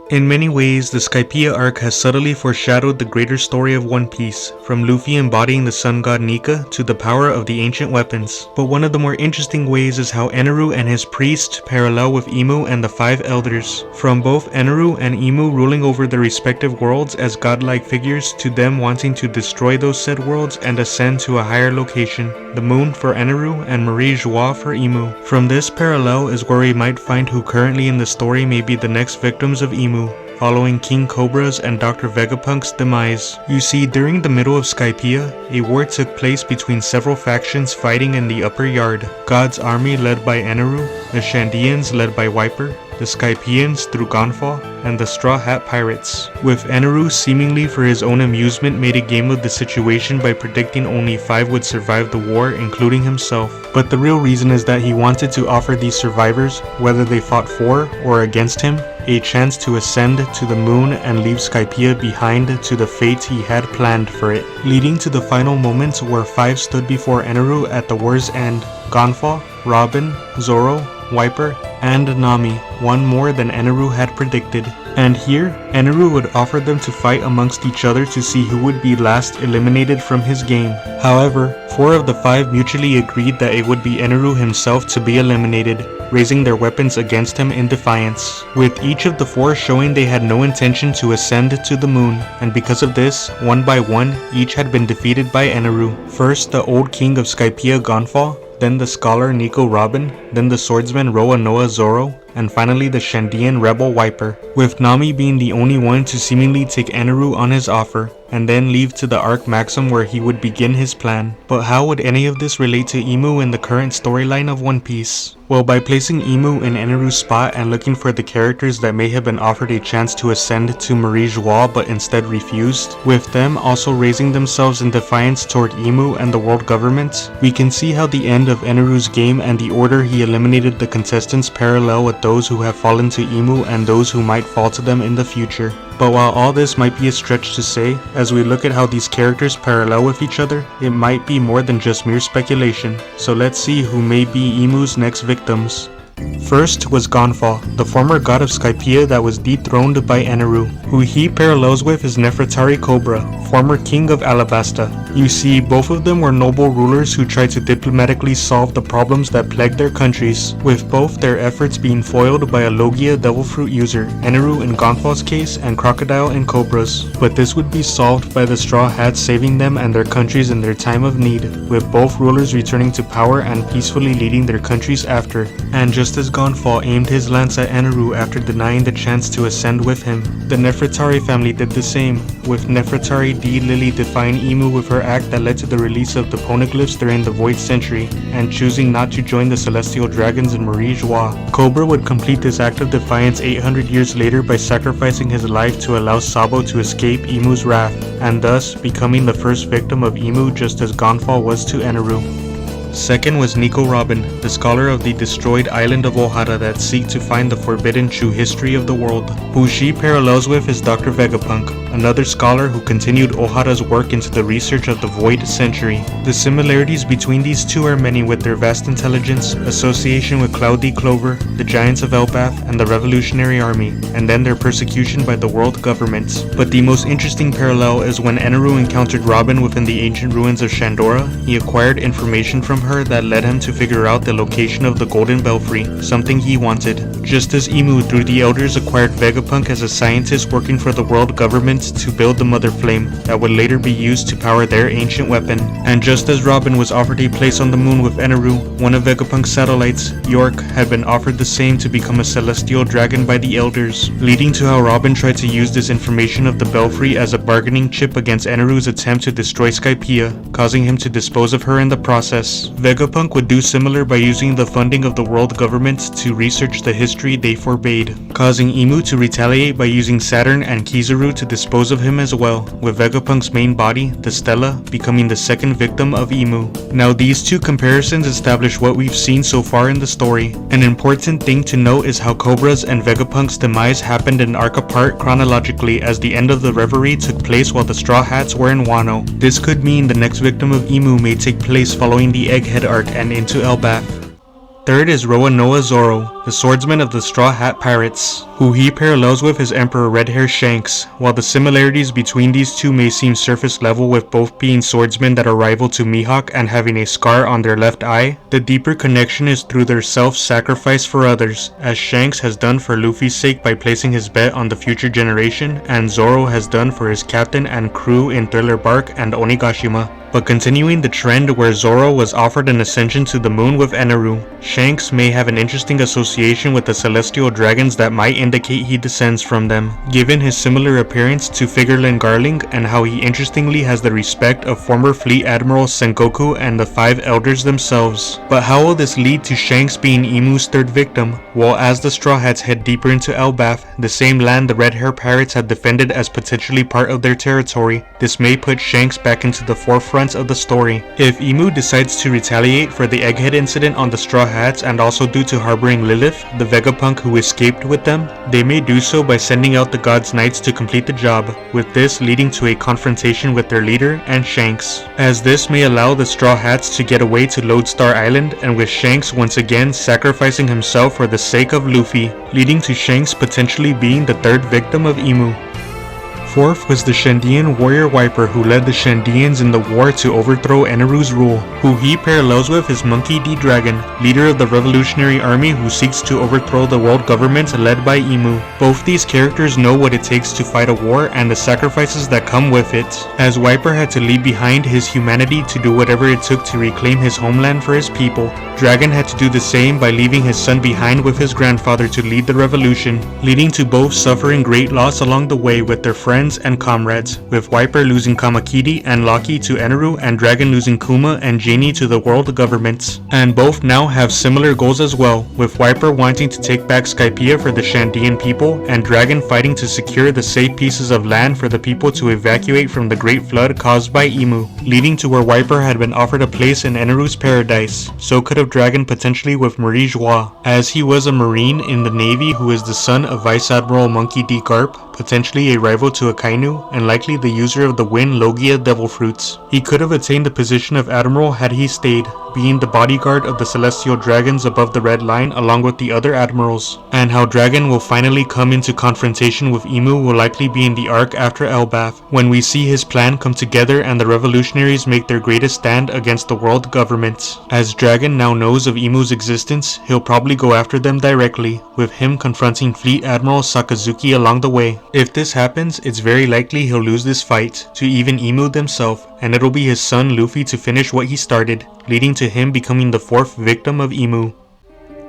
In many ways, the Skypia arc has subtly foreshadowed the greater story of One Piece, from Luffy embodying the sun god Nika to the power of the ancient weapons. But one of the more interesting ways is how Eneru and his priest parallel with Imu and the Five Elders. From both Eneru and Imu ruling over their respective worlds as godlike figures to them wanting to destroy those said worlds and ascend to a higher location, the moon for Eneru and Marie Joie for Imu. From this parallel is where we might find who currently in the story may be the next victims of Imu, following King Cobra's and Dr. Vegapunk's demise. You see, during the middle of Skypia, a war took place between several factions fighting in the upper yard. God's army led by Eneru, the Shandians led by Wiper, the Skypians through Gonfall, and the Straw Hat Pirates. With Eneru seemingly for his own amusement made a game of the situation by predicting only 5 would survive the war, including himself. But the real reason is that he wanted to offer these survivors, whether they fought for or against him, a chance to ascend to the moon and leave Skypia behind to the fate he had planned for it, leading to the final moments where 5 stood before Eneru at the war's end: Gonfall, Robin, Zoro, Wiper, and Nami, one more than Eneru had predicted. And here, Eneru would offer them to fight amongst each other to see who would be last eliminated from his game. However, 4 of the 5 mutually agreed that it would be Eneru himself to be eliminated, raising their weapons against him in defiance, with each of the 4 showing they had no intention to ascend to the moon, and because of this, one by one, each had been defeated by Eneru. First, the old king of Skypia Gonfall, then the scholar Nico Robin, then the swordsman Roanoa Zoro, and finally the Shandian rebel Wiper, with Nami being the only one to seemingly take Eneru on his offer, and then leave to the arc Maxim where he would begin his plan. But how would any of this relate to Imu in the current storyline of One Piece? Well, by placing Imu in Eneru's spot and looking for the characters that may have been offered a chance to ascend to Marie Joie but instead refused, with them also raising themselves in defiance toward Imu and the world government, we can see how the end of Eneru's game and the order he eliminated the contestants parallel with those who have fallen to Imu and those who might fall to them in the future. But while all this might be a stretch to say, as we look at how these characters parallel with each other, it might be more than just mere speculation. So let's see who may be Imu's next victims. First was Gonfall, the former god of Skypia that was dethroned by Eneru, who he parallels with is Nefertari Cobra, former king of Alabasta. You see, both of them were noble rulers who tried to diplomatically solve the problems that plagued their countries, with both their efforts being foiled by a Logia devil fruit user, Eneru in Gonfall's case and Crocodile in Cobra's. But this would be solved by the Straw Hats saving them and their countries in their time of need, with both rulers returning to power and peacefully leading their countries after. And just as Gonfall aimed his lance at Eneru after denying the chance to ascend with him, the Nefertari family did the same, with Nefertari D. Lily defying Imu with her act that led to the release of the poneglyphs during the Void Century, and choosing not to join the Celestial Dragons in Marie Joie. Cobra would complete this act of defiance 800 years later by sacrificing his life to allow Sabo to escape Imu's wrath, and thus becoming the first victim of Imu just as Gonfall was to Eneru. Second was Nico Robin, the scholar of the destroyed island of Ohara that seek to find the forbidden true history of the world. Who she parallels with is Dr. Vegapunk, another scholar who continued Ohara's work into the research of the Void Century. The similarities between these two are many, with their vast intelligence, association with Cloudy Clover, the Giants of Elbaf, and the Revolutionary Army, and then their persecution by the world government. But the most interesting parallel is when Eneru encountered Robin within the ancient ruins of Shandora, he acquired information from her that led him to figure out the location of the Golden Belfry, something he wanted. Just as Imu through the Elders acquired Vegapunk as a scientist working for the world government to build the Mother Flame that would later be used to power their ancient weapon. And just as Robin was offered a place on the moon with Eneru, one of Vegapunk's satellites, York, had been offered the same to become a celestial dragon by the Elders, leading to how Robin tried to use this information of the Belfry as a bargaining chip against Eneru's attempt to destroy Skypia, causing him to dispose of her in the process. Vegapunk would do similar by using the funding of the world government to research the history they forbade, causing Imu to retaliate by using Saturn and Kizaru to dispose of him as well, with Vegapunk's main body, the Stella, becoming the second victim of Imu. Now these two comparisons establish what we've seen so far in the story. An important thing to note is how Cobra's and Vegapunk's demise happened an arc apart chronologically, as the end of the reverie took place while the Straw Hats were in Wano. This could mean the next victim of Imu may take place following the Egghead arc and into Elbaf. Third is Roanoa Zoro, the swordsman of the Straw Hat Pirates, who he parallels with his Emperor Red Hair Shanks. While the similarities between these two may seem surface level, with both being swordsmen that are rival to Mihawk and having a scar on their left eye, the deeper connection is through their self-sacrifice for others, as Shanks has done for Luffy's sake by placing his bet on the future generation, and Zoro has done for his captain and crew in Thriller Bark and Onigashima. But continuing the trend where Zoro was offered an ascension to the moon with Eneru, Shanks may have an interesting association with the celestial dragons that might indicate he descends from them, given his similar appearance to Figurlin Garling and how he interestingly has the respect of former Fleet Admiral Sengoku and the 5 elders themselves. But how will this lead to Shanks being Imu's third victim? Well, as the Straw Hats head deeper into Elbaf, the same land the Red Hair Pirates had defended as potentially part of their territory, this may put Shanks back into the forefront of the story. If Imu decides to retaliate for the Egghead incident on the Straw Hats and also due to harboring Lilith, the Vegapunk who escaped with them, they may do so by sending out the God's Knights to complete the job, with this leading to a confrontation with their leader and Shanks, as this may allow the Straw Hats to get away to Lodestar Island, and with Shanks once again sacrificing himself for the sake of Luffy, leading to Shanks potentially being the third victim of Imu. Fourth was the Shandian warrior Wiper, who led the Shandians in the war to overthrow Eneru's rule, who he parallels with is Monkey D. Dragon, leader of the revolutionary army who seeks to overthrow the world government led by Imu. Both these characters know what it takes to fight a war and the sacrifices that come with it, as Wiper had to leave behind his humanity to do whatever it took to reclaim his homeland for his people. Dragon had to do the same by leaving his son behind with his grandfather to lead the revolution, leading to both suffering great loss along the way with their friends and comrades, with Wiper losing Kamakiri and Loki to Eneru and Dragon losing Kuma and Genie to the world governments. And both now have similar goals as well, with Wiper wanting to take back Skypia for the Shandian people and Dragon fighting to secure the safe pieces of land for the people to evacuate from the great flood caused by Imu, leading to where Wiper had been offered a place in Eneru's paradise. So could have Dragon potentially with Marie Joie, as he was a marine in the navy who is the son of Vice Admiral Monkey D. Garp, potentially a rival to Akainu, and likely the user of the Wind Logia Devil Fruits. He could have attained the position of Admiral had he stayed, being the bodyguard of the Celestial Dragons above the Red Line along with the other Admirals. And how Dragon will finally come into confrontation with Imu will likely be in the arc after Elbaf, when we see his plan come together and the revolutionaries make their greatest stand against the world government. As Dragon now knows of Imu's existence, he'll probably go after them directly, with him confronting Fleet Admiral Sakazuki along the way. If this happens, it's very likely he'll lose this fight to even Imu themselves, and it'll be his son Luffy to finish what he started, leading to him becoming the 4th victim of Imu.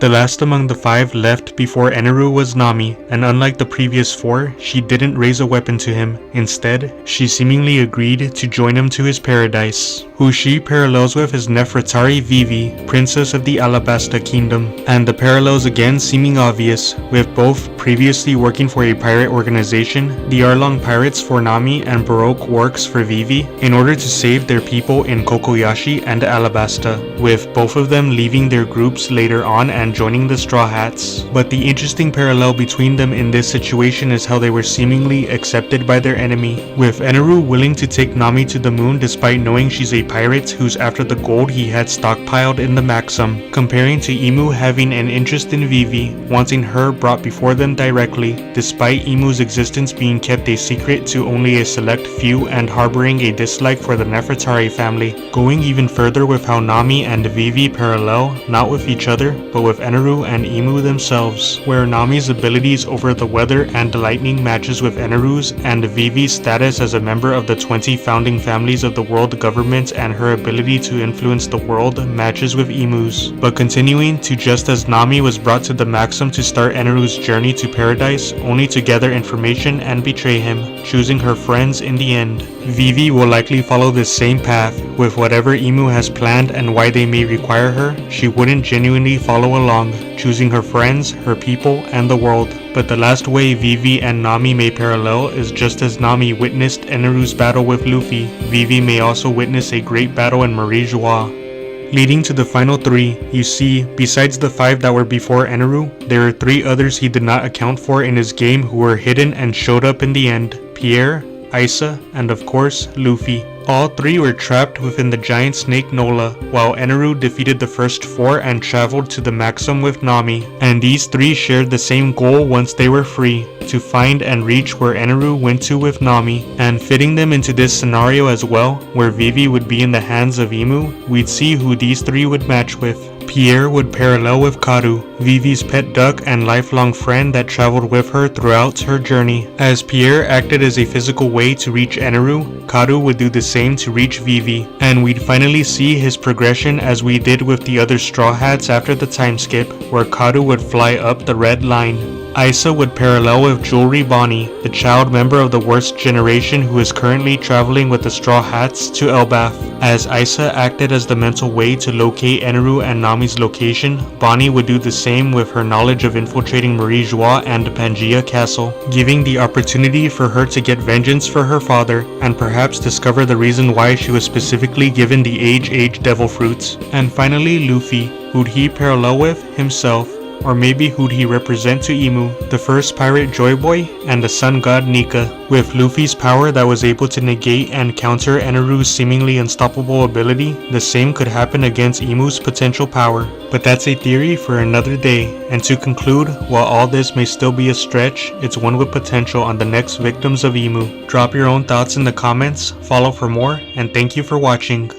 The last among the 5 left before Eneru was Nami, and unlike the previous 4, she didn't raise a weapon to him. Instead, she seemingly agreed to join him to his paradise, who she parallels with is Nefertari Vivi, princess of the Alabasta Kingdom, and the parallels again seeming obvious, with both previously working for a pirate organization, the Arlong Pirates for Nami and Baroque Works for Vivi, in order to save their people in Kokoyashi and Alabasta, with both of them leaving their groups later on and joining the Straw Hats. But the interesting parallel between them in this situation is how they were seemingly accepted by their enemy, with Eneru willing to take Nami to the moon despite knowing she's a pirate who's after the gold he had stockpiled in the Maxim, comparing to Imu having an interest in Vivi, wanting her brought before them directly, despite Imu's existence being kept a secret to only a select few and harboring a dislike for the Nefertari family. Going even further with how Nami and Vivi parallel, not with each other, but with Eneru and Imu themselves, where Nami's abilities over the weather and the lightning matches with Eneru's, and Vivi's status as a member of the 20 founding families of the world government and her ability to influence the world matches with Imu's. But continuing to just as Nami was brought to the Maxim to start Eneru's journey to paradise, only to gather information and betray him, choosing her friends in the end. Vivi will likely follow this same path, with whatever Imu has planned and why they may require her, she wouldn't genuinely follow along, choosing her friends, her people, and the world. But the last way Vivi and Nami may parallel is just as Nami witnessed Eneru's battle with Luffy, Vivi may also witness a great battle in Marie Joie. Leading to the final 3, you see, besides the 5 that were before Eneru, there are 3 others he did not account for in his game who were hidden and showed up in the end: Pierre, Isa, and of course, Luffy. All three were trapped within the giant snake Nola, while Eneru defeated the first four and traveled to the Maxim with Nami, and these three shared the same goal once they were free, to find and reach where Eneru went to with Nami. And fitting them into this scenario as well, where Vivi would be in the hands of Imu, we'd see who these three would match with. Pierre would parallel with Karu, Vivi's pet duck and lifelong friend that traveled with her throughout her journey. As Pierre acted as a physical way to reach Eneru, Karu would do the same to reach Vivi, and we'd finally see his progression as we did with the other Straw Hats after the time skip, where Karu would fly up the red line. Isa would parallel with Jewelry Bonnie, the child member of the worst generation who is currently traveling with the Straw Hats to Elbaf. As Isa acted as the mental way to locate Eneru and Nami's location, Bonnie would do the same with her knowledge of infiltrating Marie Joie and Pangea Castle, giving the opportunity for her to get vengeance for her father, and perhaps discover the reason why she was specifically given the Age Devil Fruits. And finally Luffy, who'd he parallel with? Himself. Or maybe who'd he represent to Imu, the first pirate Joy Boy and the sun god Nika, with Luffy's power that was able to negate and counter Eneru's seemingly unstoppable ability. The same could happen against Imu's potential power, but that's a theory for another day. And to conclude, while all this may still be a stretch, it's one with potential on the next victims of Imu. Drop your own thoughts in the comments, follow for more, and thank you for watching.